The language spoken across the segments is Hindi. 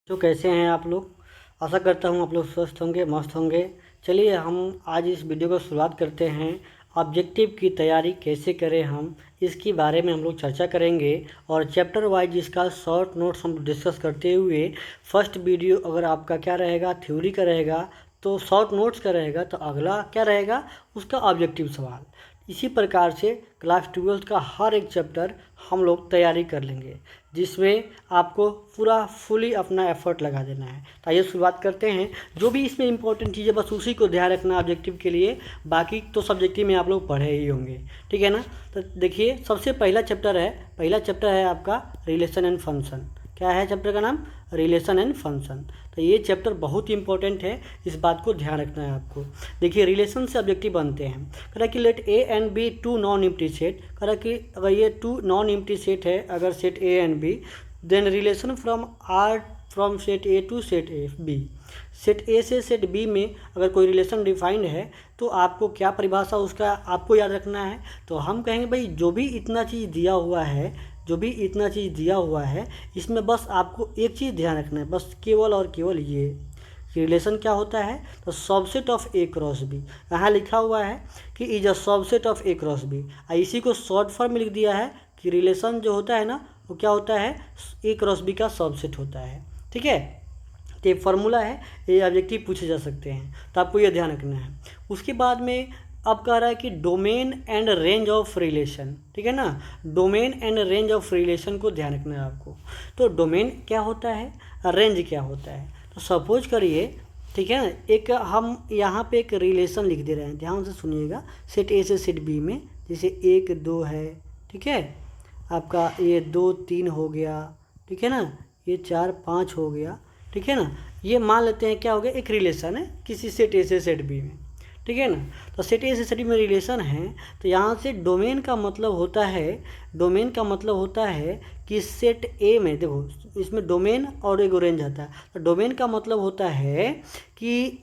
तो कैसे हैं आप लोग। आशा करता हूँ आप लोग स्वस्थ होंगे, मस्त होंगे। चलिए हम आज इस वीडियो को शुरुआत करते हैं। ऑब्जेक्टिव की तैयारी कैसे करें हम इसके बारे में हम लोग चर्चा करेंगे और चैप्टर वाइज इसका शॉर्ट नोट्स हम डिस्कस करते हुए फर्स्ट वीडियो अगर आपका क्या रहेगा, थ्योरी का रहेगा, तो शॉर्ट नोट्स का रहेगा, तो अगला क्या रहेगा उसका ऑब्जेक्टिव सवाल। इसी प्रकार से क्लास 12 का हर एक चैप्टर हम लोग तैयारी कर लेंगे, जिसमें आपको पूरा फुली अपना एफर्ट लगा देना है। तो आइए शुरुआत करते हैं। जो भी इसमें इंपॉर्टेंट चीज़ें बस उसी को ध्यान रखना ऑब्जेक्टिव के लिए, बाकी तो सब्जेक्टिव में आप लोग पढ़े ही होंगे, ठीक है ना। तो देखिए सबसे पहला चैप्टर है आपका रिलेशन एंड फंक्शन। क्या है चैप्टर का नाम? Relation and function. तो ये चैप्टर बहुत ही इंपॉर्टेंट है, इस बात को ध्यान रखना है आपको। देखिए रिलेशन से ऑब्जेक्टिव बनते हैं। कह रहा कि let A and B two non empty set. कह रहा कि अगर ये टू नॉन एम्प्टी सेट है, अगर set A and B, then relation from R from set A to set A B. Set A से सेट बी में अगर कोई रिलेशन डिफाइंड है तो आपको क्या परिभाषा उसका आपको याद रखना है। तो हम कहेंगे भाई जो भी इतना चीज़ दिया हुआ है इसमें बस आपको एक चीज़ ध्यान रखना है, बस केवल और केवल ये रिलेशन क्या होता है, तो subset of A cross B. यहाँ लिखा हुआ है कि is a subset of A cross B. इसी को शॉर्ट फॉर्म में लिख दिया है कि रिलेशन जो होता है ना वो क्या होता है, ए क्रॉस बी का सबसेट होता है, ठीक है। तो ये फार्मूला है, ये ऑब्जेक्टिव पूछे जा सकते हैं, तो आपको ये ध्यान रखना है। उसके बाद में अब कह रहा है कि domain and range of relation, ठीक है ना। Domain and range of relation को ध्यान रखना है आपको। तो डोमेन क्या होता है, रेंज क्या होता है। तो सपोज करिए, ठीक है ना, एक हम यहाँ पे एक रिलेशन लिख दे रहे हैं, ध्यान से सुनिएगा। सेट ए से सेट बी में जैसे 1 2 है, ठीक है, आपका ये 2 3 हो गया, ठीक है ना, ये 4 5 हो गया, ठीक है ना। ये मान लेते हैं क्या हो गया, एक रिलेशन है किसी सेट ए से सेट बी में, ठीक है ना। तो सेट ए से सेट बी में रिलेशन है, तो यहाँ से डोमेन का मतलब होता है कि सेट ए में, देखो इसमें डोमेन और एक रेंज आता है। तो डोमेन का मतलब होता है कि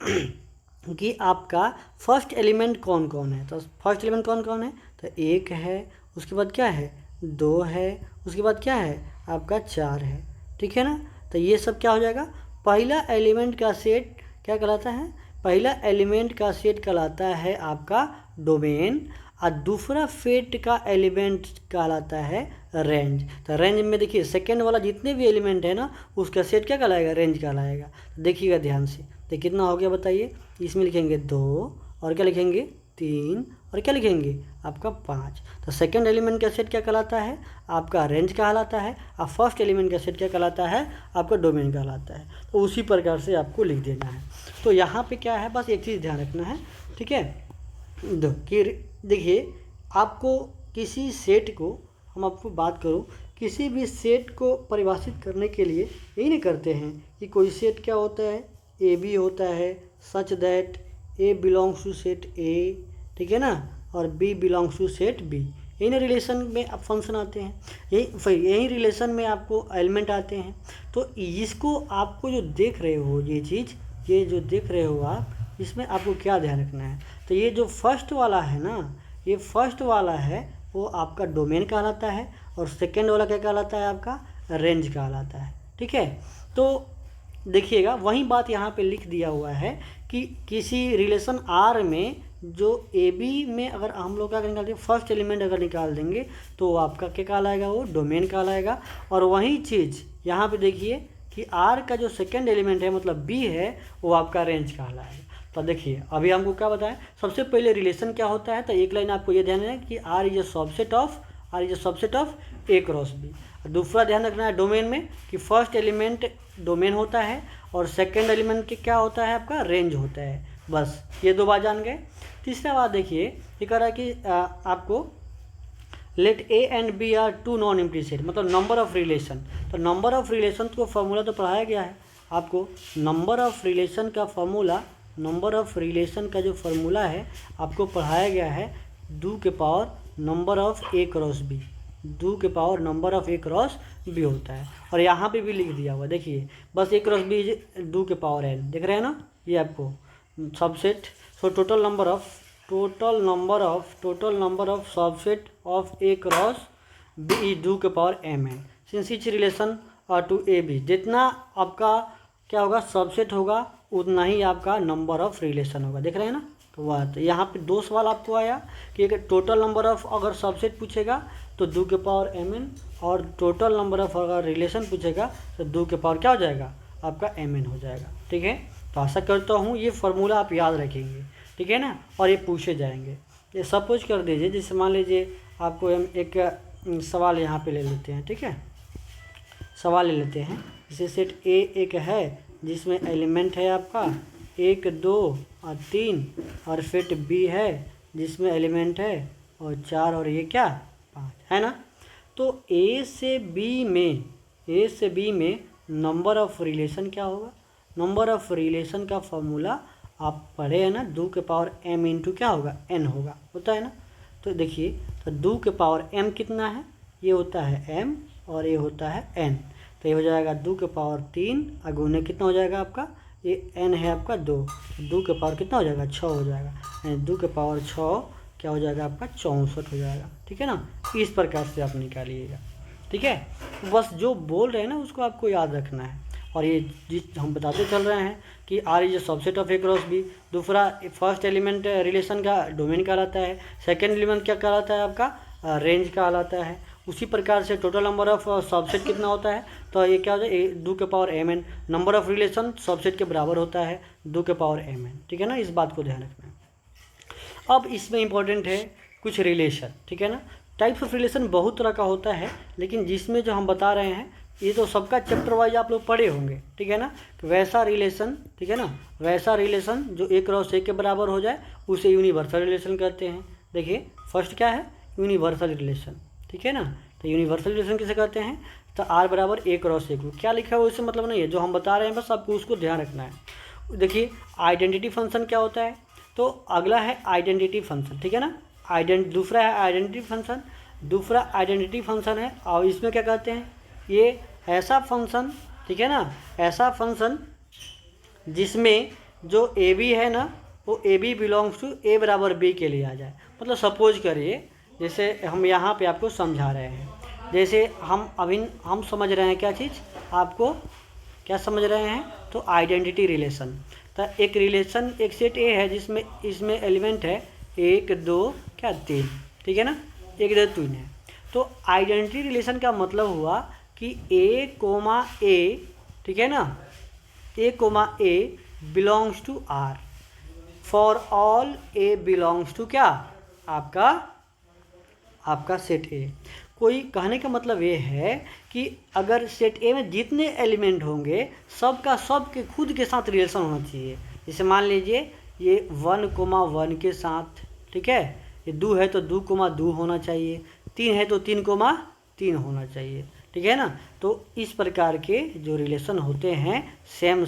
कि आपका फर्स्ट एलिमेंट कौन कौन है। तो फर्स्ट एलिमेंट कौन कौन है, तो 1 है, उसके बाद क्या है 2 है, उसके बाद क्या है आपका 4 है, ठीक है ना। तो ये सब क्या हो जाएगा, पहला एलिमेंट का सेट क्या कहलाता है, पहला एलिमेंट का सेट कहलाता है आपका डोमेन, और दूसरा फेट का एलिमेंट कहलाता है रेंज। तो रेंज में देखिए सेकेंड वाला जितने भी एलिमेंट है ना उसका सेट क्या कहलाएगा, रेंज कहलाएगा। तो देखिएगा ध्यान से, तो कितना हो गया बताइए। इसमें लिखेंगे 2 और क्या लिखेंगे 3 और क्या लिखेंगे आपका 5। तो सेकेंड एलिमेंट का सेट क्या कहलाता है, आपका रेंज कहलाता है, और फर्स्ट एलिमेंट का सेट क्या कहलाता है, आपका डोमेन कहलाता है। तो उसी प्रकार से आपको लिख देना है। तो यहाँ पे क्या है, बस एक चीज़ ध्यान रखना है, ठीक है। देखिए आपको किसी सेट को, हम आपको बात करूँ, किसी भी सेट को परिभाषित करने के लिए यही नहीं करते हैं कि कोई सेट क्या होता है, ए बी होता है, such that A belongs to set A, ठीक है ना, और B belongs to set B. यही रिलेशन में आप फंक्शन आते हैं, यही रिलेशन में आपको एलिमेंट आते हैं। तो इसको आपको जो देख रहे हो ये चीज़, ये जो देख रहे हो आप, इसमें आपको क्या ध्यान रखना है। तो ये जो फर्स्ट वाला है ना, ये फर्स्ट वाला है वो आपका डोमेन कहलाता है, और सेकेंड वाला क्या कहलाता है, आपका रेंज कहलाता है, ठीक है। तो देखिएगा वही बात यहाँ पे लिख दिया हुआ है कि किसी रिलेशन आर में जो ए बी में अगर हम लोग क्या निकाल देंगे, फर्स्ट एलिमेंट अगर निकाल देंगे तो आपका क्या कहलाएगा, वो डोमेन कहलाएगा। और वही चीज़ यहाँ पे देखिए कि आर का जो सेकेंड एलिमेंट है मतलब बी है, वो आपका रेंज कहलाएगा। तो देखिए अभी हमको क्या बताएं, सबसे पहले रिलेशन क्या होता है। तो एक लाइन आपको ये ध्यान है कि R is a subset of A cross B. दूसरा ध्यान रखना है डोमेन में कि फर्स्ट एलिमेंट डोमेन होता है और सेकंड एलिमेंट के क्या होता है, आपका रेंज होता है। बस ये 2 बात जान गए। तीसरा बात देखिए, ये कह रहा है कि आपको let A and B are two non empty set, मतलब नंबर ऑफ रिलेशन। तो नंबर ऑफ रिलेशन को फॉर्मूला तो पढ़ाया गया है आपको। नंबर ऑफ रिलेशन का जो फार्मूला है आपको पढ़ाया गया है, 2 के power number of A cross B, 2 के power number of A cross B होता है। और यहाँ पे भी लिख दिया हुआ देखिए, बस ए क्रॉस बी 2 के पावर एन, देख रहे हैं ना, ये आपको subset. So total number of subset of A cross B is 2 के पावर एम है। सिंस इच रिलेशन और टू ए बी, जितना आपका क्या होगा सबसेट होगा उतना ही आपका नंबर ऑफ रिलेशन होगा। देख रहे हैं ना। तो वह तो यहाँ पे 2 सवाल आपको आया कि एक टोटल नंबर ऑफ अगर सबसेट पूछेगा तो 2 के पावर mn, और टोटल नंबर ऑफ अगर रिलेशन पूछेगा तो 2 के पावर क्या हो जाएगा आपका mn हो जाएगा। ठीक है, तो आशा करता हूँ ये फार्मूला आप याद रखेंगे। ठीक है ना, और ये पूछे जाएंगे। ये सपोज कर दीजिए, जैसे मान लीजिए आपको हम एक सवाल यहाँ पे ले लेते हैं। ठीक है, सवाल ले लेते हैं। जैसे सेट ए एक है जिसमें एलिमेंट है आपका 1 2 और 3, और सेट बी है जिसमें एलिमेंट है और 4 और ये क्या 5 है ना। तो ए से बी में नंबर ऑफ रिलेशन क्या होगा? नंबर ऑफ रिलेशन का फॉर्मूला आप पढ़े हैं ना, 2 के पावर m इंटू क्या होगा n होगा, होता है ना। तो देखिए, तो 2 के पावर m कितना है, ये होता है m और ये होता है n। तो ये हो जाएगा 2 के पावर 3 अगुने कितना हो जाएगा आपका, ये n है आपका 2, 2 के पावर कितना हो जाएगा 6 हो जाएगा, यानी 2 के पावर 6 क्या हो जाएगा आपका 64 हो जाएगा। ठीक है ना, इस प्रकार से आप निकालिएगा। ठीक है, बस जो बोल रहे हैं ना उसको आपको याद रखना है। और ये जिस हम बताते चल रहे हैं कि R is a subset of A cross B. दूसरा फर्स्ट एलिमेंट रिलेशन का डोमेन कहलाता है, सेकंड एलिमेंट क्या कहलाता है आपका रेंज कहलाता है। उसी प्रकार से टोटल नंबर ऑफ सबसेट कितना होता है, तो ये क्या होता है 2 के power mn, number of relation subset के बराबर होता है 2 के पावर mn। ठीक है ना, इस बात को ध्यान रखना है। अब इसमें इंपॉर्टेंट है कुछ रिलेशन। ठीक है ना, टाइप्स ऑफ रिलेशन बहुत तरह का होता है, लेकिन जिसमें जो हम बता रहे हैं ये तो सबका चैप्टर वाइज आप लोग पढ़े होंगे। ठीक है ना, वैसा रिलेशन, ठीक है ना, वैसा रिलेशन जो एक क्रॉस एक के बराबर हो जाए उसे यूनिवर्सल रिलेशन कहते हैं। देखिए फर्स्ट क्या है, यूनिवर्सल रिलेशन। ठीक है ना, तो यूनिवर्सल रिलेशन किसे कहते हैं, तो आर बराबर ए क्रॉस एक, क्या लिखा है उससे मतलब नहीं है, जो हम बता रहे हैं बस आपको उसको ध्यान रखना है। देखिए आइडेंटिटी फंक्शन क्या होता है, तो अगला है आइडेंटिटी फंक्शन। ठीक है ना, दूसरा है आइडेंटिटी फंक्शन, दूसरा आइडेंटिटी फंक्शन है। और इसमें क्या कहते हैं, ये ऐसा फंक्शन, ठीक है ना, ऐसा फंक्शन जिसमें जो ए बी है ना वो ए बी बिलोंग्स टू ए बराबर बी के लिए आ जाए। मतलब सपोज करिए, जैसे हम यहाँ पे आपको समझा रहे हैं, जैसे हम समझ रहे हैं क्या चीज़, आपको क्या समझ रहे हैं, तो आइडेंटिटी रिलेशन। तो एक रिलेशन एक सेट ए है जिसमें इसमें एलिमेंट है 1 2 क्या 3, ठीक है ना, 1 2 3 है। तो आइडेंटिटी रिलेशन का मतलब हुआ कि ए कोमा ए, ठीक है ना, A comma A belongs to R for all A belongs to क्या आपका सेट ए। कोई कहने का मतलब ये है कि अगर सेट ए में जितने एलिमेंट होंगे सबका सब के खुद के साथ रिलेशन होना चाहिए। जैसे मान लीजिए ये 1,1 के साथ, ठीक है, ये 2 है तो 2,2 होना चाहिए, 3 है तो 3,3 होना चाहिए। ठीक है ना, तो इस प्रकार के जो रिलेशन होते हैं सेम,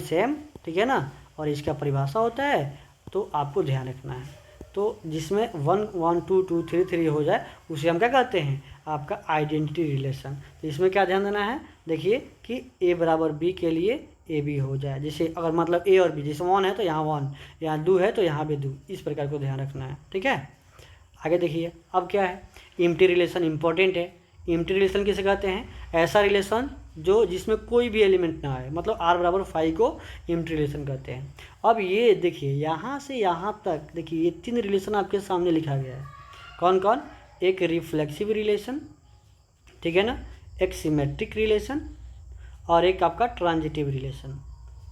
ठीक है ना, और इसका परिभाषा होता है तो आपको ध्यान रखना है। तो जिसमें 1 1 2 2 3 3 हो जाए उसे हम क्या कहते हैं, आपका आइडेंटिटी रिलेशन। तो इसमें क्या ध्यान देना है, देखिए कि ए बराबर बी के लिए ए बी हो जाए। जैसे अगर मतलब ए और बी, जैसे 1 है तो यहाँ 1, यहाँ 2 है तो यहाँ भी 2, इस प्रकार को ध्यान रखना है। ठीक है, आगे देखिए अब क्या है, एम्प्टी रिलेशन इंपॉर्टेंट है। एम्प्टी रिलेशन किसे कहते हैं, ऐसा रिलेशन जो जिसमें कोई भी एलिमेंट ना आए, मतलब r बराबर 5 को एम्प्टी रिलेशन कहते हैं। अब ये देखिए यहाँ से यहाँ तक देखिए ये 3 रिलेशन आपके सामने लिखा गया है। कौन कौन, एक रिफ्लेक्सिव रिलेशन, ठीक है ना, एक सिमेट्रिक रिलेशन और एक आपका ट्रांजिटिव रिलेशन।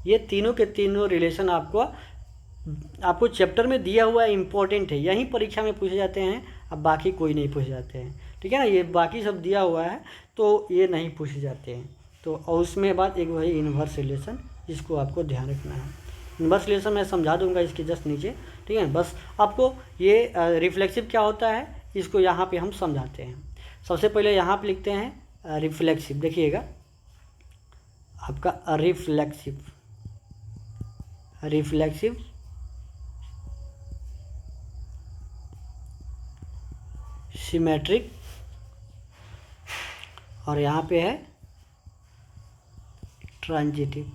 ये तीनों के तीनों रिलेशन आपको चैप्टर में दिया हुआ है, इम्पोर्टेंट है, यहीं परीक्षा में पूछे जाते हैं, अब बाकी कोई नहीं पूछे जाते हैं। ठीक है ना, ये बाकी सब दिया हुआ है तो ये नहीं पूछे जाते हैं। तो और उसमें बाद एक वही इन्वर्स रिलेशन, इसको आपको ध्यान रखना है। इन्वर्स रिलेशन मैं समझा दूंगा इसके जस्ट नीचे। ठीक है, बस आपको ये रिफ्लेक्सिव क्या होता है इसको यहाँ पे हम समझाते हैं। सबसे पहले यहाँ पे लिखते हैं रिफ्लेक्सिव, देखिएगा आपका रिफ्लेक्सिव सिमेट्रिक, और यहाँ पे है transitive.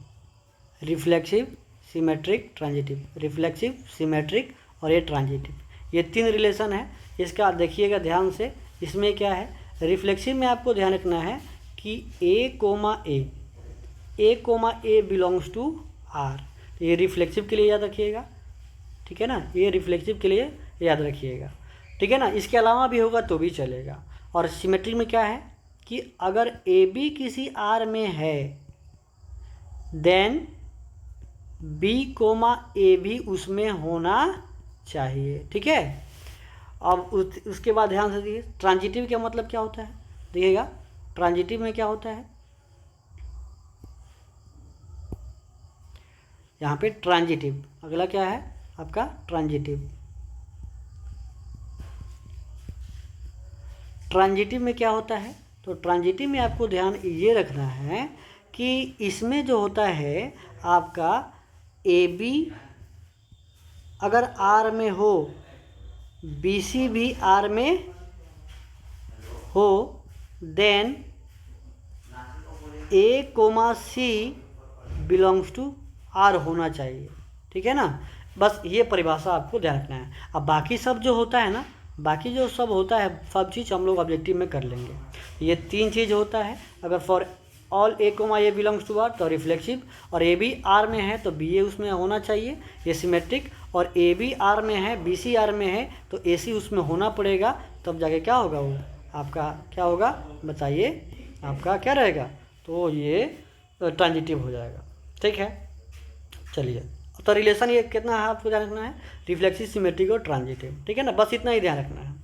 Reflexive symmetric transitive, reflexive symmetric और ये ट्रांजिटिव, ये 3 रिलेशन है। इसका देखिएगा ध्यान से, इसमें क्या है, रिफ्लेक्सिव में आपको ध्यान रखना है कि A comma A, A comma A belongs to R. तो ये रिफ्लेक्सिव के लिए याद रखिएगा, ठीक है ना, ये रिफ्लेक्सिव के लिए याद रखिएगा, ठीक है ना। इसके अलावा भी होगा तो भी चलेगा। और सिमेट्रिक में क्या है कि अगर ए बी किसी आर में है देन बी कोमा ए भी उसमें होना चाहिए, ठीक है। अब उसके बाद ध्यान से देखिए, ट्रांजिटिव का मतलब क्या होता है, देखिएगा ट्रांजिटिव में क्या होता है, यहाँ पे ट्रांजिटिव, अगला क्या है आपका ट्रांजिटिव। ट्रांजिटिव में क्या होता है, तो ट्रांजिटिव में आपको ध्यान ये रखना है कि इसमें जो होता है आपका ए बी अगर आर में हो, बी सी भी आर में हो, then A comma C belongs to R होना चाहिए, ठीक है ना। बस ये परिभाषा आपको ध्यान रखना है। अब बाकी सब जो होता है ना, बाकी जो सब होता है सब चीज़ हम लोग ऑब्जेक्टिव में कर लेंगे। ये तीन चीज़ होता है, अगर for all A comma A belongs to R तो रिफ्लेक्सिव, और ए बी आर में है तो बी ए उसमें होना चाहिए, ये सिमेट्रिक, और ए बी आर में है बी सी आर में है तो ए सी उसमें होना पड़ेगा, तब जाके क्या होगा, वो आपका क्या होगा बताइए, आपका क्या रहेगा, तो ये ट्रांजिटिव हो जाएगा, ठीक है। चलिए, तो रिलेशन ये कितना है आपको ध्यान रखना है, रिफ्लेक्सिव, सिमेट्रिक और ट्रांजिटिव, ठीक है ना, बस इतना ही ध्यान रखना है।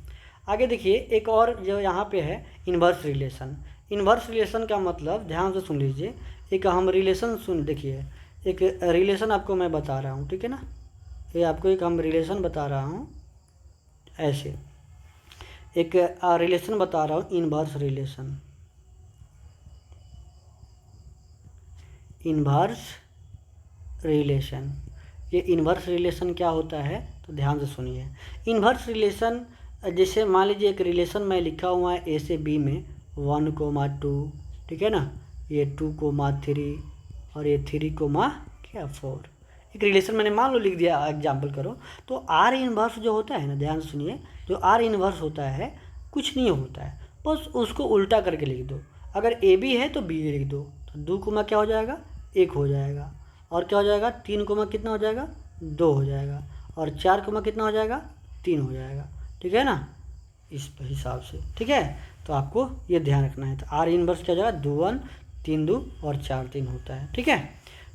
आगे देखिए एक और जो यहाँ पे है इन्वर्स रिलेशन। इन्वर्स रिलेशन का मतलब ध्यान से सुन लीजिए, एक हम रिलेशन देखिए, एक रिलेशन आपको मैं बता रहा हूँ, ठीक है ना, ये आपको एक हम रिलेशन बता रहा हूँ, ऐसे एक रिलेशन बता रहा हूँ, इन्वर्स रिलेशन, इन्वर्स रिलेशन। ये इन्वर्स रिलेशन क्या होता है, तो ध्यान से सुनिए। इन्वर्स रिलेशन जैसे मान लीजिए एक रिलेशन में लिखा हुआ है ए से बी में 1,2, ठीक है ना, ये 2,3 और ये 3,4, एक रिलेशन मैंने मान लो लिख दिया, एग्जाम्पल करो। तो आर इन्वर्स जो होता है ना, ध्यान से सुनिए, जो आर इन्वर्स होता है कुछ नहीं होता है, बस उसको उल्टा करके लिख दो। अगर ए बी है तो बी ए लिख दो, तो 2 क्या हो जाएगा 1 हो जाएगा, और क्या हो जाएगा 3 कितना हो जाएगा 2 हो जाएगा, और 4 कितना हो जाएगा 3 हो जाएगा, ठीक है ना, इस हिसाब से, ठीक है। तो आपको ये ध्यान रखना है। तो आर इन्वर्स क्या हो जाएगा 2 1 3 2 और 4 3 होता है, ठीक है।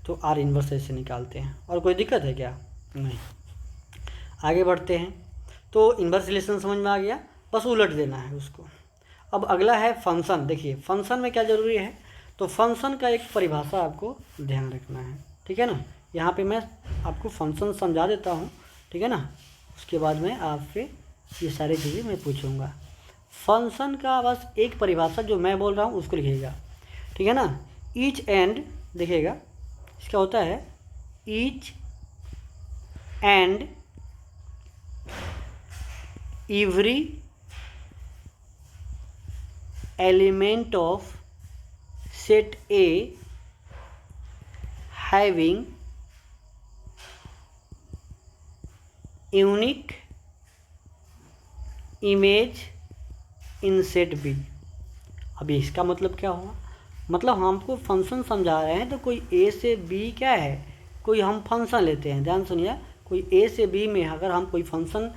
तो आर इन्वर्स ऐसे निकालते हैं। और कोई दिक्कत है क्या, नहीं। आगे बढ़ते हैं। तो इन्वर्स रिलेशन समझ में आ गया, बस उलट देना है उसको। अब अगला है फंक्शन। देखिए फंक्शन में क्या ज़रूरी है, तो फंक्शन का एक परिभाषा आपको ध्यान रखना है, ठीक है ना। यहाँ पे मैं आपको फंक्शन समझा देता हूँ, ठीक है ना, उसके बाद में आपसे ये सारी चीज़ें मैं पूछूंगा। फंक्शन का बस एक परिभाषा जो मैं बोल रहा हूँ उसको लिखिएगा, ठीक है ना। ईच एंड, देखिएगा इसका होता है each and every element of set A having unique image in set B। अभी इसका मतलब क्या हुआ, मतलब हमको फंक्शन समझा रहे हैं, तो कोई A से B क्या है, कोई हम फंक्शन लेते हैं, ध्यान सुनिए, कोई A से B में अगर हम कोई फंक्शन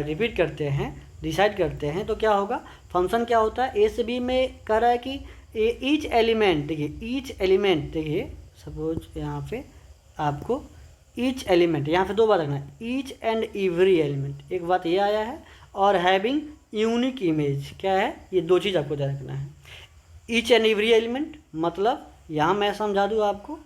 रिपीट करते हैं, डिसाइड करते हैं, तो क्या होगा, फंक्शन क्या होता है, A से B में कह रहा है कि ईच एलिमेंट, देखिए ईच एलिमेंट, देखिए सपोज यहाँ पे आपको ईच एलिमेंट, यहाँ पे दो बात रखना है, ईच एंड एवरी एलिमेंट, एक बात ये आया है, और हैविंग यूनिक इमेज, क्या है, ये दो चीज़ आपको ध्यान रखना है। ईच एंड एवरी एलिमेंट मतलब यहाँ मैं समझा दूँ आपको,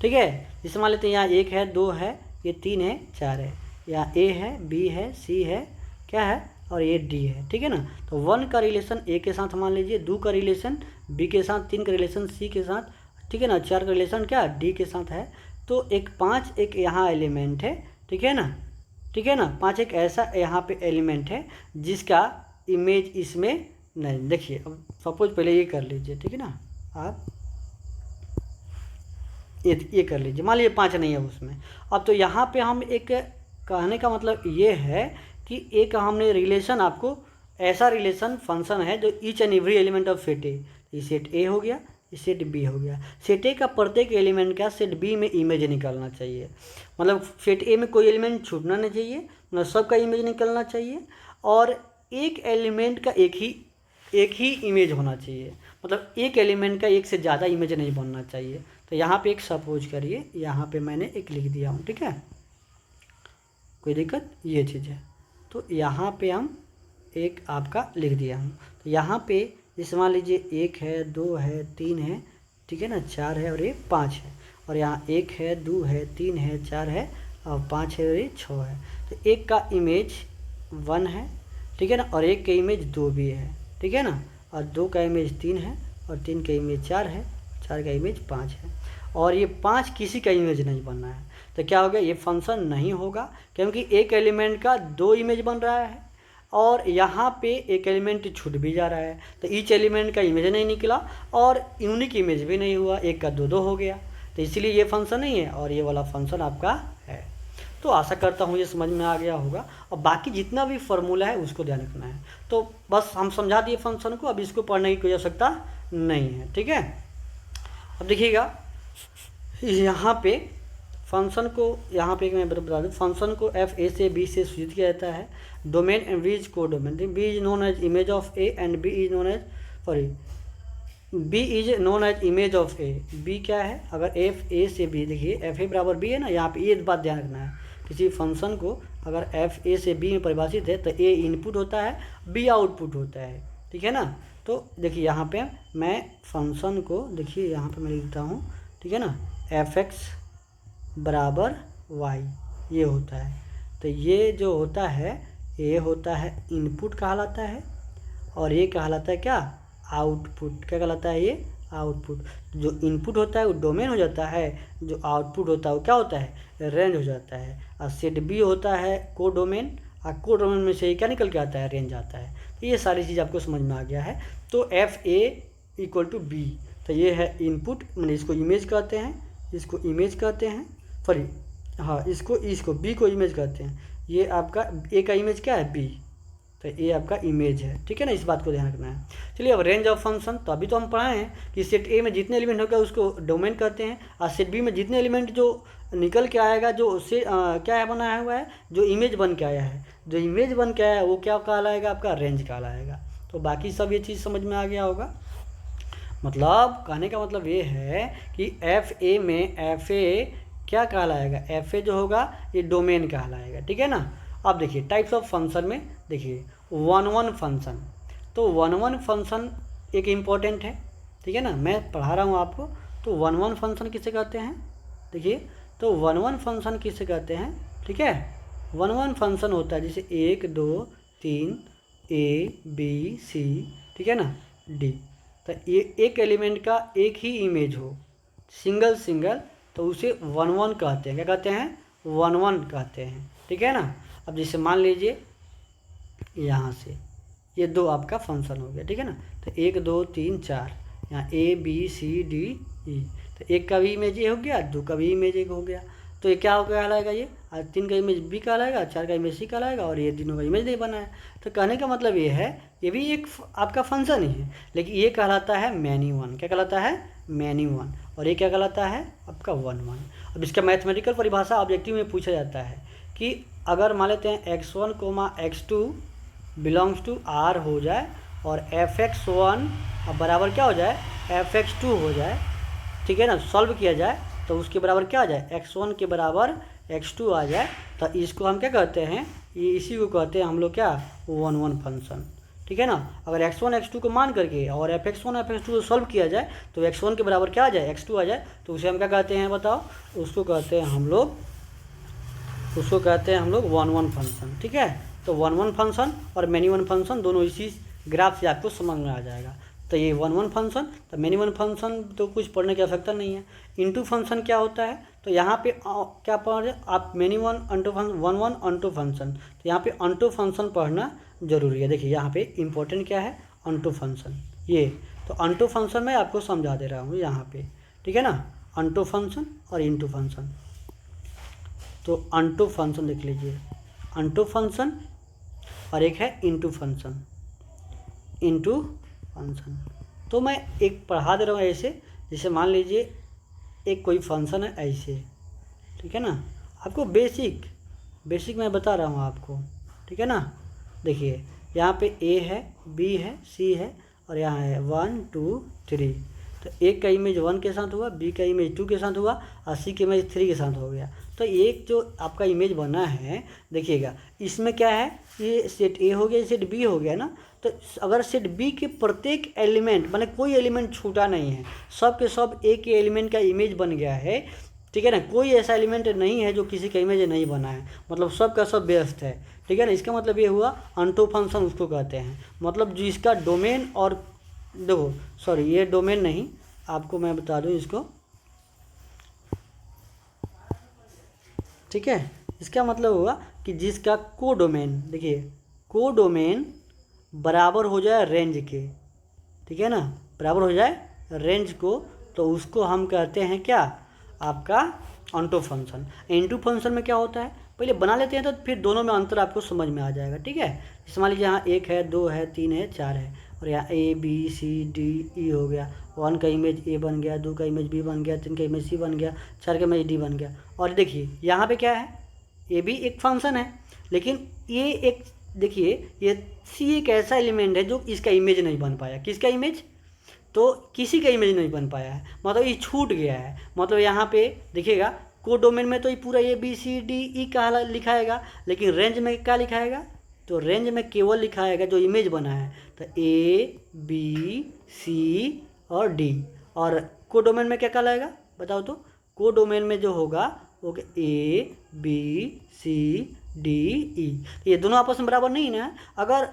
ठीक है। जैसे मान लेते हैं यहाँ 1 है 2 है, ये 3 है 4 है, यहाँ A है B है C है, क्या है, और ये D है, ठीक है ना। तो 1 का रिलेशन A के साथ मान लीजिए, 2 का रिलेशन B के साथ, 3 का रिलेशन C के साथ, ठीक है ना, 4 का रिलेशन क्या D के साथ है। तो एक 5 एक यहाँ एलिमेंट है, ठीक है ना, ठीक है ना, 5 एक ऐसा यहाँ पे एलिमेंट है जिसका इमेज इसमें नहीं। देखिए अब सपोज पहले ये कर लीजिए, ठीक है ना, आप ये कर लीजिए, मान लीजिए 5 नहीं है उसमें। अब तो यहाँ पे हम एक कहने का मतलब ये है कि एक हमने रिलेशन आपको ऐसा रिलेशन फंक्शन है जो each and every element of set ए, ये सेट ए हो गया, ये सेट बी हो गया। सेट ए का प्रत्येक एलिमेंट का सेट बी में इमेज निकालना चाहिए, मतलब सेट ए में कोई एलिमेंट छूटना नहीं चाहिए, मतलब सबका इमेज निकलना चाहिए, और एक एलिमेंट का एक ही इमेज होना चाहिए, मतलब एक एलिमेंट का एक से ज़्यादा इमेज नहीं बनना चाहिए। तो यहाँ पे एक सपोज करिए, यहाँ पे मैंने एक लिख दिया हूँ, ठीक है, कोई दिक्कत, ये चीज़ है। तो यहाँ पे हम एक आपका लिख दिया हूँ। तो यहाँ पे जैसे मान लीजिए 1 है, 2 है, 3 है, ठीक है ना, 4 है और ये 5 है, और यहाँ 1 है, 2 है, 3 है, 4 है और 5 है और ये 6 है। तो एक का इमेज 1 है, ठीक है ना, और एक का इमेज 2 भी है, ठीक है ना, और 2 का इमेज 3 है, और 3 का इमेज 4 है, 4 का इमेज 5 है, और ये 5 किसी का इमेज नहीं बनना है। तो क्या हो गया, ये फंक्शन नहीं होगा, क्योंकि एक एलिमेंट का 2 इमेज बन रहा है और यहाँ पे एक एलिमेंट छूट भी जा रहा है, तो ईच एलिमेंट का इमेज नहीं निकला और यूनिक इमेज भी नहीं हुआ, एक का 2 हो गया, तो इसलिए ये फंक्शन नहीं है और ये वाला फंक्शन आपका है। तो आशा करता हूँ ये समझ में आ गया होगा, और बाकी जितना भी फार्मूला है उसको ध्यान रखना है। तो बस हम समझा दिए फंक्शन को, अब इसको पढ़ने की कोई आवश्यकता नहीं है, ठीक है। अब देखिएगा यहाँ पे फंक्शन को, यहाँ पे मैं बता दूँ, फंक्शन को एफ ए से बी से सूचित किया जाता है। Domain and B is codomain, B is known as image of A and B is known as image of A. B क्या है, अगर एफ ए से बी, देखिए एफ ए बराबर बी है ना, यहाँ पे ये बात ध्यान रखना है, किसी फंक्शन को अगर एफ ए से बी में परिभाषित है तो ए इनपुट होता है, बी आउटपुट होता है, ठीक है ना। तो देखिए यहाँ पे मैं फंक्शन को, देखिए यहाँ पे मैं लिखता हूँ, ठीक है ना, एफ एक्स बराबर वाई, ये होता है। तो ये जो होता है, ये होता है इनपुट कहलाता है, और ये कहलाता है क्या, आउटपुट। क्या कहलाता है, ये आउटपुट। जो इनपुट होता है वो डोमेन हो जाता है, जो आउटपुट होता है वो क्या होता है, रेंज हो जाता है। और सेट बी होता है को डोमेन, और को डोमेन में से क्या निकल के आता है, रेंज आता है। तो ये सारी चीज़ आपको समझ में आ गया है। तो F A equal to B, तो ये है इनपुट, मैंने इसको इमेज कहते हैं, इसको इमेज कहते हैं, सॉरी हाँ, इसको बी को इमेज कहते हैं। ये आपका ए का इमेज क्या है, बी, तो ये आपका इमेज है, ठीक है ना, इस बात को ध्यान रखना है। चलिए अब रेंज ऑफ फंक्शन, तो अभी तो हम पढ़ाए हैं कि सेट ए में जितने एलिमेंट होगा उसको डोमेन कहते हैं, और सेट बी में जितने एलिमेंट जो निकल के आएगा, जो उससे क्या है बनाया हुआ है, जो इमेज बन के आया है, जो इमेज बन के आया है वो क्या कहलाएगा, आपका रेंज कहलाएगा। तो बाकी सब ये चीज़ समझ में आ गया होगा। मतलब कहने का मतलब ये है कि एफ ए में एफ ए क्या कहलाएगा, एफ ए जो होगा ये डोमेन कहलाएगा, ठीक है ना। अब देखिए टाइप्स ऑफ फंक्शन में, देखिए वन फंक्शन, तो वन फंक्शन एक इम्पॉर्टेंट है, ठीक है ना, मैं पढ़ा रहा हूँ आपको। तो वन फंक्शन किसे कहते हैं, देखिए, तो वन फंक्शन किसे कहते हैं, ठीक है। वन फंक्शन होता है जैसे 1 2 3 ए बी सी, ठीक है ना, डी। तो ये एक एलिमेंट का एक ही इमेज हो, सिंगल, तो उसे वन कहते हैं। क्या कहते हैं, वन कहते हैं, ठीक है ना। अब जैसे मान लीजिए यहाँ से ये 2 आपका फंक्शन हो गया, ठीक है ना। तो 1 2 3 4, यहाँ A B C D E, तो एक का भी इमेज ये हो गया, 2 का भी इमेज एक हो गया। तो ये क्या हो कहलाएगा, ये 3 का इमेज बी कहलाएगा, 4 का इमेज सी कहलाएगा, और ये तीनों का इमेज नहीं बना है। तो कहने का मतलब ये है, ये भी एक आपका फंक्शन ही है, लेकिन ये कहलाता है मैनी वन। क्या कहलाता है, मैनी वन। और ये क्या कहलाता है, आपका वन। अब इसका मैथमेटिकल परिभाषा ऑब्जेक्टिव में पूछा जाता है कि अगर मान लेते हैं x1, x2 belongs to are हो जाए और fx1 अब बराबर क्या हो जाए, fx2 हो जाए, ठीक है ना, सॉल्व किया जाए तो उसके बराबर क्या आ जाए, x1 के बराबर x2 आ जाए, तो इसको हम क्या कहते हैं, ये इसी को कहते हैं हम लोग क्या, वन फंक्शन, ठीक है ना। अगर x1 x2 को मान करके और fx1 fx2 को सॉल्व किया जाए तो x1 के बराबर क्या आ जाए, x2 आ जाए, तो उसे हम क्या कहते हैं बताओ, उसको कहते हैं हम लोग वन फंक्शन, ठीक है। तो वन फंक्शन और मैनी वन फंक्शन दोनों इसी ग्राफ से आपको समझ में आ जाएगा। तो ये वन फंक्शन, तो मैनी वन फंक्शन तो कुछ पढ़ने की आवश्यकता नहीं है। इनटू फंक्शन क्या होता है, तो यहाँ पे क्या पढ़ रहे आप, many one unto function, one unto function, तो यहाँ पे अंटू फंक्शन पढ़ना जरूरी है। देखिए यहाँ पे इंपॉर्टेंट क्या है, अंटू फंक्शन, ये तो अंटू फंक्शन मैं आपको समझा दे रहा हूँ यहाँ पे, ठीक है ना, अंटू फंक्शन और इनटू फंक्शन। तो अंटू फंक्शन देख लीजिए, अंटू फंक्शन और एक है इनटू फंक्शन, इनटू फंक्शन। तो मैं एक पढ़ा दे रहा हूँ ऐसे, जैसे मान लीजिए एक कोई फंक्शन है ऐसे, ठीक है ना। आपको बेसिक मैं बता रहा हूँ आपको, ठीक है ना। देखिए यहाँ पे ए है, बी है, सी है और यहाँ है 1 2 3। तो एक का इमेज 1 के साथ हुआ, बी का इमेज 2 के साथ हुआ और सी का इमेज 3 के साथ हो गया। तो एक जो आपका इमेज बना है देखिएगा, इसमें क्या है, ये सेट ए हो गया, सेट बी हो गया ना। तो अगर सेट बी के प्रत्येक एलिमेंट माने कोई एलिमेंट छूटा नहीं है, सब के सब एक ही एलिमेंट का इमेज बन गया है, ठीक है ना। कोई ऐसा एलिमेंट नहीं है जो किसी का इमेज नहीं बना है, मतलब सब का सब व्यस्त है, ठीक है ना। इसका मतलब ये हुआ ऑन्टो फंक्शन उसको कहते हैं, मतलब जिसका डोमेन और देखो सॉरी ये डोमेन नहीं, आपको मैं बता दूं इसको, ठीक है। इसका मतलब हुआ कि जिसका कोडोमेन, देखिए कोडोमेन बराबर हो जाए रेंज के, ठीक है ना, बराबर हो जाए रेंज को, तो उसको हम कहते हैं क्या, आपका ऑन्टो फंक्शन। इनटू फंक्शन में क्या होता है, पहले बना लेते हैं तो फिर दोनों में अंतर आपको समझ में आ जाएगा, ठीक है। जैसे मान लीजिए यहाँ 1 है, 2 है, 3 है, 4 है और यहाँ A B C D E हो गया। 1 का इमेज ए बन गया, 2 का इमेज बी बन गया, 3 का इमेज सी बन गया, 4 का इमेज डी बन गया। और देखिए यहाँ पे क्या है, ये भी एक फंक्शन है, लेकिन ये एक देखिए ये सी एक ऐसा एलिमेंट है जो इसका इमेज नहीं बन पाया। किसका इमेज, तो किसी का इमेज नहीं बन पाया है, मतलब ये छूट गया है। मतलब यहाँ पे देखिएगा कोडोमेन में तो ये पूरा A B C D E का लिखाएगा, लेकिन रेंज में क्या लिखाएगा, तो रेंज में केवल लिखाएगा जो इमेज बना है, तो ए बी सी और डी। और कोडोमेन में क्या कहलाएगा बताओ, तो कोडोमेन में जो होगा वो A B C D E, ये दोनों आपस में बराबर नहीं ना। अगर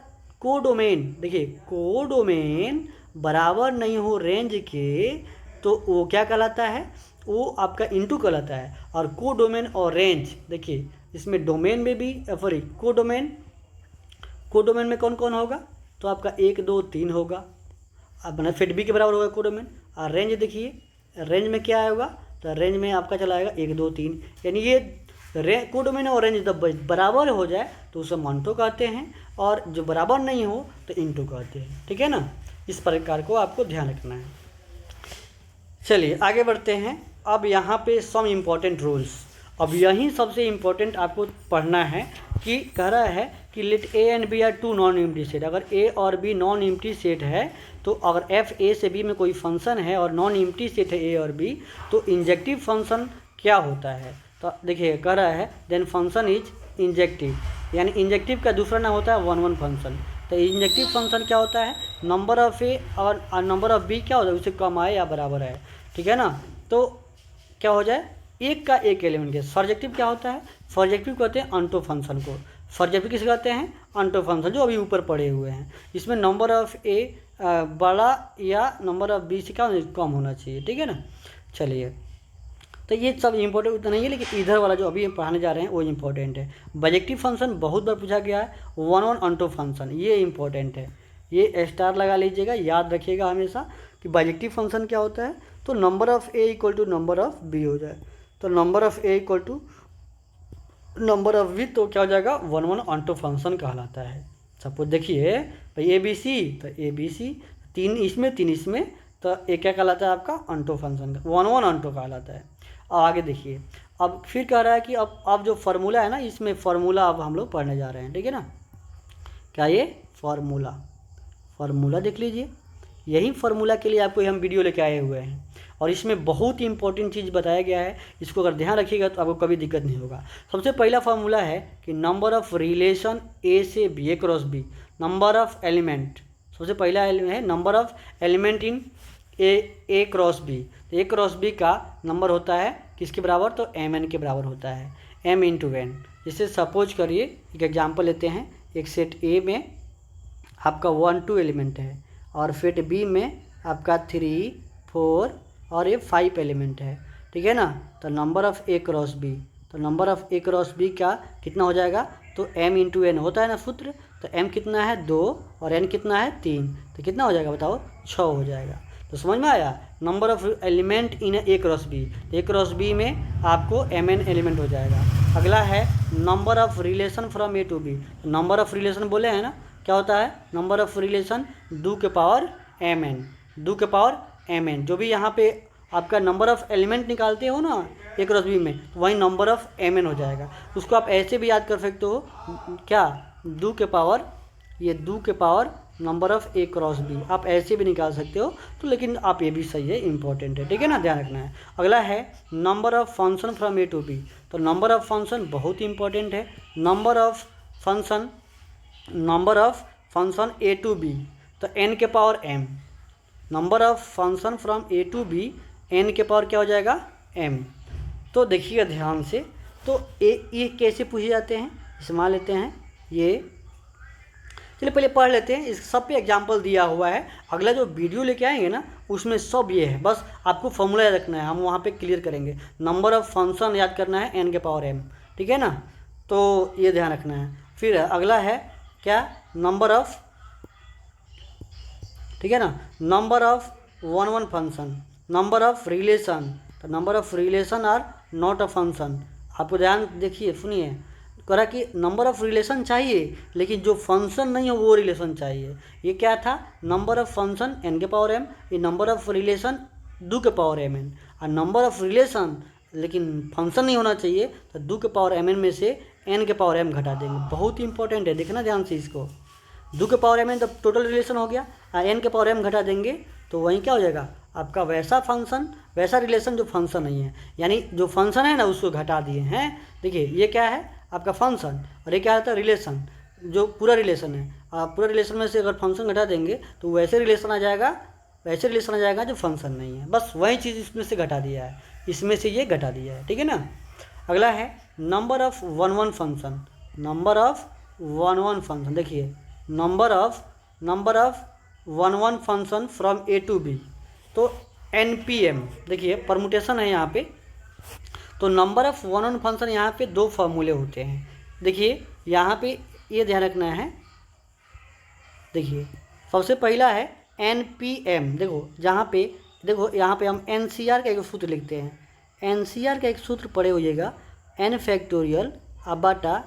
कोडोमेन देखिए कोडोमेन बराबर नहीं हो रेंज के, तो वो क्या कहलाता है, वो आपका इनटू कहलाता है। और कोडोमेन और रेंज देखिए इसमें डोमेन में भी सॉरी कोडोमेन में कौन कौन होगा, तो आपका 1 2 3 होगा, अब मतलब फिट बी के बराबर होगा कोडोमेन। और रेंज देखिए रेंज में क्या होगा, तो रेंज में आपका चला आएगा 1 2 3, यानी ये कोडोमेन और रेंज जब बराबर हो जाए तो उसे ऑन्टो कहते हैं, और जो बराबर नहीं हो तो इनटू कहते हैं, ठीक है ना। इस प्रकार को आपको ध्यान रखना है। चलिए आगे बढ़ते हैं। अब यहाँ पे सम इम्पॉर्टेंट रूल्स, अब यही सबसे इम्पोर्टेंट आपको पढ़ना है कि कह रहा है कि let A and B are two non empty set. अगर ए और बी नॉन एम्प्टी सेट है, तो अगर एफ ए से बी में कोई फंक्शन है और नॉन एम्प्टी सेट है ए और बी, तो इंजेक्टिव फंक्शन क्या होता है, तो देखिए कह रहा है देन फंक्शन इज इंजेक्टिव, यानी इंजेक्टिव का दूसरा नाम होता है 1 1 फंक्शन। तो इंजेक्टिव फंक्शन क्या होता है, नंबर ऑफ ए और नंबर ऑफ बी क्या होता है उससे कम आए या बराबर है, ठीक है ना। तो क्या हो जाए, एक का एक एलिमेंट के। सर्जेक्टिव क्या होता है, सर्जेक्टिव कहते हैं ऑन्टो फंक्शन को। सर्जेक्टिव किसे कहते हैं, ऑन्टो फंक्शन जो अभी ऊपर पड़े हुए हैं। इसमें नंबर ऑफ ए बड़ा या नंबर ऑफ बी से क्या कम होना चाहिए, ठीक है ना। चलिए तो ये सब इंपॉर्टेंट उतना नहीं है, लेकिन इधर वाला जो अभी हम पढ़ाने जा रहे हैं वो इंपॉर्टेंट है। बाइजेक्टिव फंक्शन बहुत बार पूछा गया है, 1 1 ऑन्टो फंक्शन ये इंपॉर्टेंट है, ये स्टार लगा लीजिएगा, याद रखिएगा हमेशा कि बाइजेक्टिव फंक्शन क्या होता है। तो number of A equal to number of B हो जाए, तो number of A equal to number of B, तो क्या हो जाएगा 1 1 ऑन्टो फंक्शन कहलाता है। सपोज देखिए भाई ए बी सी, तो ए बी सी 3 इसमें 3 इसमें, तो ये क्या कहलाता है आपका ऑन्टो फंक्शन का 1 1 ऑन्टो कहलाता है। आगे देखिए अब फिर कह रहा है कि अब जो फार्मूला है ना, इसमें फार्मूला अब हम लोग पढ़ने जा रहे हैं, ठीक है ना। क्या ये फार्मूला देख लीजिए, यही फार्मूला के लिए आपको हम वीडियो लेके आए हुए हैं, और इसमें बहुत ही इंपॉर्टेंट चीज़ बताया गया है। इसको अगर ध्यान रखिएगा तो आपको कभी दिक्कत नहीं होगा। सबसे पहला फार्मूला है कि नंबर ऑफ रिलेशन ए से B, A cross B, number of element, सबसे पहला है number of element in A cross B. तो ए क्रॉस बी का नंबर होता है किसके बराबर, तो एम एन के बराबर होता है, एम इंटू एन। जैसे सपोज करिए एक एग्जाम्पल लेते हैं, एक सेट ए में आपका 1 2 एलिमेंट है और सेट बी में आपका 3 4 और ये 5 एलिमेंट है, ठीक है ना। तो number of A cross B, तो number of A cross B का कितना हो जाएगा, तो एम इंटू एन होता है ना सूत्र, तो एम कितना है 2 और एन कितना है 3, तो कितना हो जाएगा बताओ 6 हो जाएगा। तो समझ में आया, number of element in A cross B, A cross B में आपको एम एन एलिमेंट हो जाएगा। अगला है number of relation from A to B, number of relation बोले हैं ना, क्या होता है, नंबर ऑफ रिलेशन दो के पावर mn, दो के पावर mn। जो भी यहाँ पे आपका नंबर ऑफ एलिमेंट निकालते हो ना ए क्रॉस बी में, तो वही नंबर ऑफ mn हो जाएगा। उसको आप ऐसे भी याद कर सकते हो, क्या, दो के पावर, ये दो के power number of A cross B, आप ऐसे भी निकाल सकते हो। तो लेकिन आप ये भी सही है, इंपॉर्टेंट है, ठीक है ना, ध्यान रखना है। अगला है number of function from A to B. तो नंबर ऑफ फंक्शन बहुत इंपॉर्टेंट है। Number of function A to B, तो एन के power M, number of function from A to B, N के पावर क्या हो जाएगा, एम। तो देखिएगा ध्यान से, तो ये कैसे पूछे जाते हैं, इसमें लेते हैं ये, चलिए पहले पढ़ लेते हैं। इस सब पे एग्जाम्पल दिया हुआ है, अगला जो वीडियो लेके आएंगे ना उसमें सब ये है, बस आपको फॉर्मूला याद रखना है, हम वहाँ पे क्लियर करेंगे। नंबर ऑफ फंक्शन याद करना है एन के पावर एम, ठीक है ना, तो ये ध्यान रखना है। फिर अगला है क्या, नंबर ऑफ, ठीक है ना, number of one function, number of relation. तो number of relation are not a function. आपको ध्यान देखिए, सुनिए, कह रहा कि नंबर ऑफ रिलेशन चाहिए लेकिन जो फंक्शन नहीं हो वो रिलेशन चाहिए। ये क्या था, नंबर ऑफ फंक्शन एन के पावर एम, ये नंबर ऑफ रिलेशन दो के पावर एम एन। और नंबर ऑफ रिलेशन लेकिन फंक्शन नहीं होना चाहिए, तो दो के पावर एम एन में से एन के पावर एम घटा देंगे। बहुत इंपॉर्टेंट है, देखना ध्यान से इसको। दो के पावर एम एन तो टोटल रिलेशन हो गया, और एन के पावर एम घटा देंगे तो वहीं क्या हो जाएगा आपका, वैसा फंक्शन वैसा रिलेशन जो फंक्शन नहीं है, यानी जो फंक्शन है ना उसको घटा दिए हैं। देखिए ये क्या है आपका फंक्शन, और ये क्या होता है रिलेशन, जो पूरा रिलेशन है। आप पूरा रिलेशन में से अगर फंक्शन घटा देंगे तो वैसे रिलेशन आ जाएगा, वैसे रिलेशन आ जाएगा जो फंक्शन नहीं है। बस वही चीज़ इसमें से घटा दिया है, इसमें से ये घटा दिया है, ठीक है ना। अगला है number of one function, number of one function. देखिए number of one function from A to B, तो NPM, देखिए परमुटेशन है यहाँ पे। तो नंबर ऑफ वन फंक्शन यहाँ पे दो फार्मूले होते हैं। देखिए यहाँ पे ये ध्यान रखना है। देखिए सबसे पहला है NPM। देखो जहाँ पे, देखो यहाँ पे हम NCR का एक सूत्र लिखते हैं। NCR का एक सूत्र पढ़े होइएगा, n फैक्टोरियल बटा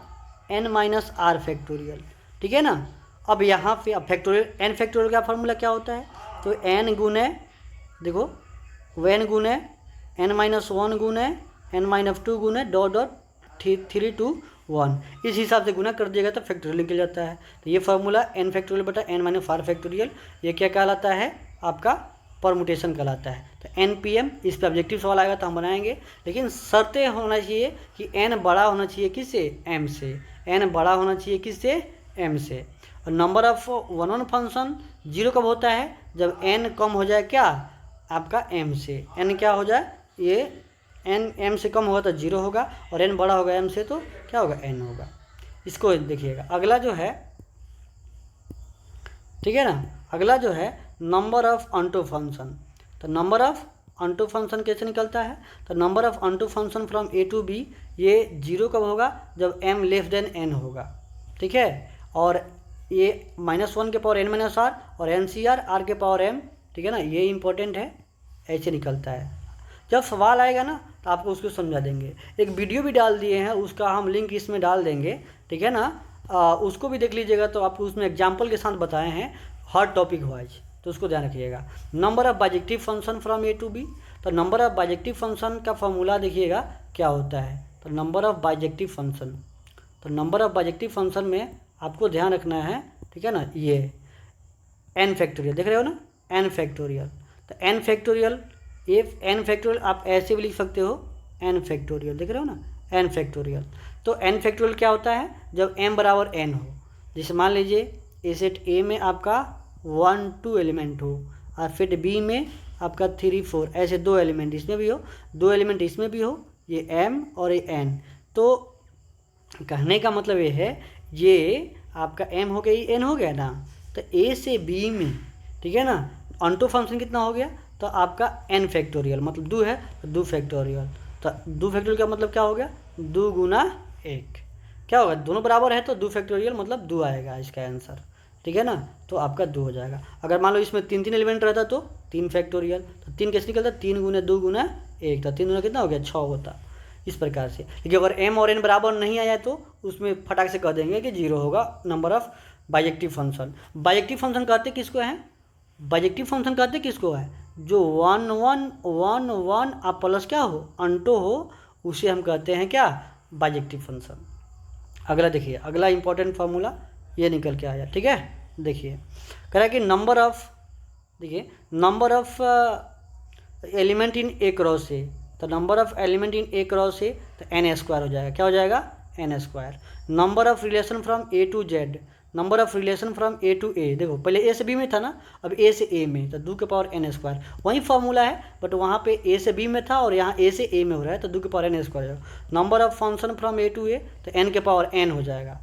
n माइनस आर फैक्टोरियल, ठीक है ना। अब यहाँ पे अब फैक्टोरियल, n फैक्टोरियल का फार्मूला क्या होता है, तो n गुने, देखो n गुने n माइनस वन गुने n माइनस टू गुने डॉट डॉट 3 to 1, इस हिसाब से गुना कर दिएगा तो फैक्टोरियल निकल जाता है। तो ये फार्मूला n फैक्टोरियल बटा n माइनस आर फैक्टोरियल, ये क्या कहलाता है आपका परमुटेशन कहलाता है। तो NPM, इस पर ऑब्जेक्टिव सवाल आएगा तो हम बनाएंगे, लेकिन शर्तें होना चाहिए कि n बड़ा होना चाहिए किससे, m से, n बड़ा होना चाहिए किससे, m से। और number of one function zero कब होता है, जब n कम हो जाए क्या आपका m से, n क्या हो जाए, ये n m से कम होगा तो जीरो होगा, और n बड़ा होगा m से तो क्या होगा, n होगा। इसको देखिएगा। अगला जो है, ठीक है ना, अगला जो है नंबर ऑफ अनटू फंक्शन। तो नंबर ऑफ अनटू फंक्शन कैसे निकलता है, तो number of onto function from A to B, ये जीरो कब होगा, जब m लेस देन n होगा, ठीक है। और ये -1 के पावर n माइनस आर और NCR r के पावर m, ठीक है ना, ये इंपॉर्टेंट है, ऐसे निकलता है। जब सवाल आएगा ना तो आपको उसको समझा देंगे। एक वीडियो भी डाल दिए हैं, उसका हम लिंक इसमें डाल देंगे, ठीक है ना, उसको भी देख लीजिएगा। तो आपको उसमें एग्जाम्पल के साथ बताए हैं हर टॉपिक वाइज, तो उसको ध्यान रखिएगा। Number of bijective function from A to B, तो नंबर ऑफ बाइजेक्टिव फंक्शन का फॉर्मूला देखिएगा क्या होता है। तो नंबर ऑफ बाइजेक्टिव फंक्शन, तो नंबर ऑफ बाइजेक्टिव फंक्शन में आपको ध्यान रखना है, ठीक है ना, ये n फैक्टोरियल देख रहे हो ना, n फैक्टोरियल। तो n फैक्टोरियल, ये n फैक्टोरियल आप ऐसे भी लिख सकते हो, n फैक्टोरियल देख रहे हो ना, n फैक्टोरियल। तो n फैक्टोरियल क्या होता है, जब m बराबर n हो। जैसे मान लीजिए ए सेट A में आपका 1 2 एलिमेंट हो, और फिर B में आपका 3 4, ऐसे दो एलिमेंट इसमें भी हो, दो एलिमेंट इसमें भी हो, ये m और ये n। तो कहने का मतलब ये है, ये आपका m हो गया, ये n हो गया ना। तो A से B में, ठीक है ना, अनटू फंक्शन कितना हो गया, तो आपका n फैक्टोरियल, मतलब 2 है तो 2 फैक्टोरियल। तो 2 फैक्टोरियल का मतलब क्या हो गया, 2 गुना 1, क्या होगा, दोनों बराबर है तो 2 फैक्टोरियल मतलब 2 आएगा इसका आंसर, ठीक है ना। तो आपका 2 हो जाएगा। अगर मान लो इसमें 3 एलिमेंट रहता तो 3 फैक्टोरियल, तो 3 कैसे निकलता, 3 गुना 2 गुना 1, तो 3 गुना कितना हो गया, 6 होता, इस प्रकार से। लेकिन अगर m और n बराबर नहीं आया तो उसमें फटाक से कह देंगे कि 0 होगा, number of bijective function. Bijective function कहते किसको हैं? बाइजेक्टिव फंक्शन कहते किसको है? जो 1 1 1 1 आप प्लस क्या हो, अंटो हो, उसे हम कहते हैं क्या? Bijective function. अगला देखिए, अगला इंपॉर्टेंट फार्मूला ये निकल के आया, ठीक है। देखिए कह रहा है कि नंबर ऑफ, देखिए number of element in A cross A, तो number of element in A cross A तो एन स्क्वायर हो जाएगा। क्या हो जाएगा? N square. Number of relation from A to Z, number of relation from A to A, देखो पहले ए से बी में था ना, अब ए से ए में, तो 2 के पावर एन स्क्वायर वही फार्मूला है, बट वहाँ पे ए से बी में था और यहाँ ए से ए में हो रहा है, तो 2 के पावर एन स्क्वायर हो जाएगा। Number of function from A to A तो एन के पावर एन हो जाएगा।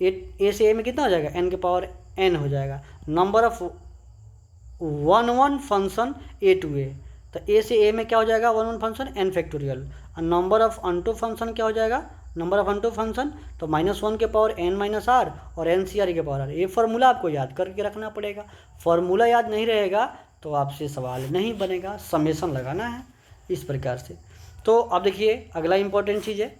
ए से ए में कितना हो जाएगा? एन के पावर एन हो जाएगा। Number of 1 1 function A to A, तो ए से ए में क्या हो जाएगा? 1 1 फंक्शन एन फैक्टोरियल। और नंबर ऑफ अनटू फंक्शन क्या हो जाएगा? नंबर ऑफ अनटू फंक्शन तो -1 के पावर एन माइनस आर और एन सी आर के पावर आर। ये फार्मूला आपको याद करके रखना पड़ेगा। फार्मूला याद नहीं रहेगा तो आपसे सवाल नहीं बनेगा, समेशन लगाना है इस प्रकार से। तो अब देखिए अगला इंपॉर्टेंट चीज़ है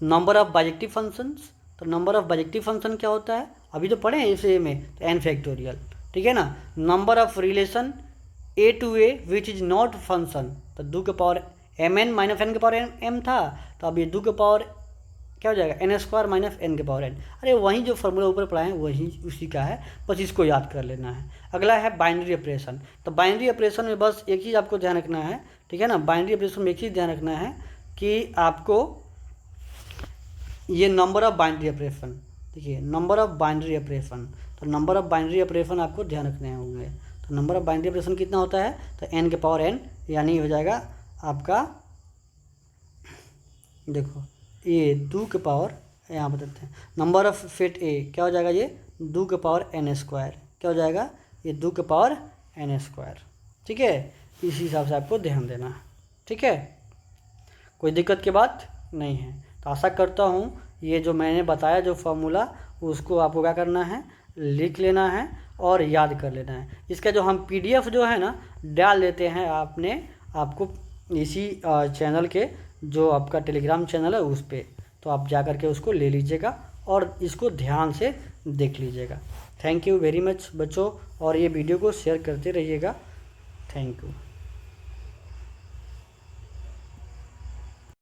नंबर ऑफ बाइजेक्टिव फंक्शंस। तो नंबर ऑफ बाइजेक्टिव फंक्शन क्या होता है? अभी तो पढ़े हैं इसे में, तो एन फैक्टोरियल, ठीक है ना। Number of relation A to A which is not function, तो 2 के power M N minus N के पावर एम था, तो अब ये 2 के पावर क्या हो जाएगा? एन स्क्वायर माइनस एन के पावर एन। अरे वही जो फार्मूला ऊपर पढ़ाए हैं वही उसी का है, बस इसको याद कर लेना है। अगला है बाइनरी ऑपरेशन। तो बाइनरी ऑपरेशन में बस एक चीज़ आपको ध्यान रखना है, ठीक है ना। बाइनरी ऑपरेशन में एक चीज़ ध्यान रखना है कि आपको ये नंबर ऑफ बाइनरी ऑपरेशन, देखिए नंबर ऑफ बाइनरी ऑपरेशन, तो नंबर ऑफ बाइनरी ऑपरेशन आपको ध्यान रखने होंगे। तो नंबर ऑफ बाइनरी ऑपरेशन कितना होता है? तो एन के पावर एन, यानी हो जाएगा आपका, देखो ये 2 के पावर, यहाँ बताते हैं नंबर ऑफ फिट ए क्या हो जाएगा? ये 2 के पावर एन स्क्वायर, क्या हो जाएगा? ये 2 के पावर एन स्क्वायर, ठीक है। इसी हिसाब से आपको ध्यान देना है, ठीक है। कोई दिक्कत की बात नहीं है। तो आशा करता हूँ ये जो मैंने बताया जो फार्मूला, उसको आपको क्या करना है? लिख लेना है और याद कर लेना है। इसका जो हम PDF जो है ना डाल देते हैं आपको इसी चैनल के, जो आपका टेलीग्राम चैनल है उस पर, तो आप जा कर के उसको ले लीजिएगा और इसको ध्यान से देख लीजिएगा। थैंक यू वेरी मच बच्चों, और ये वीडियो को शेयर करते रहिएगा। Thank you.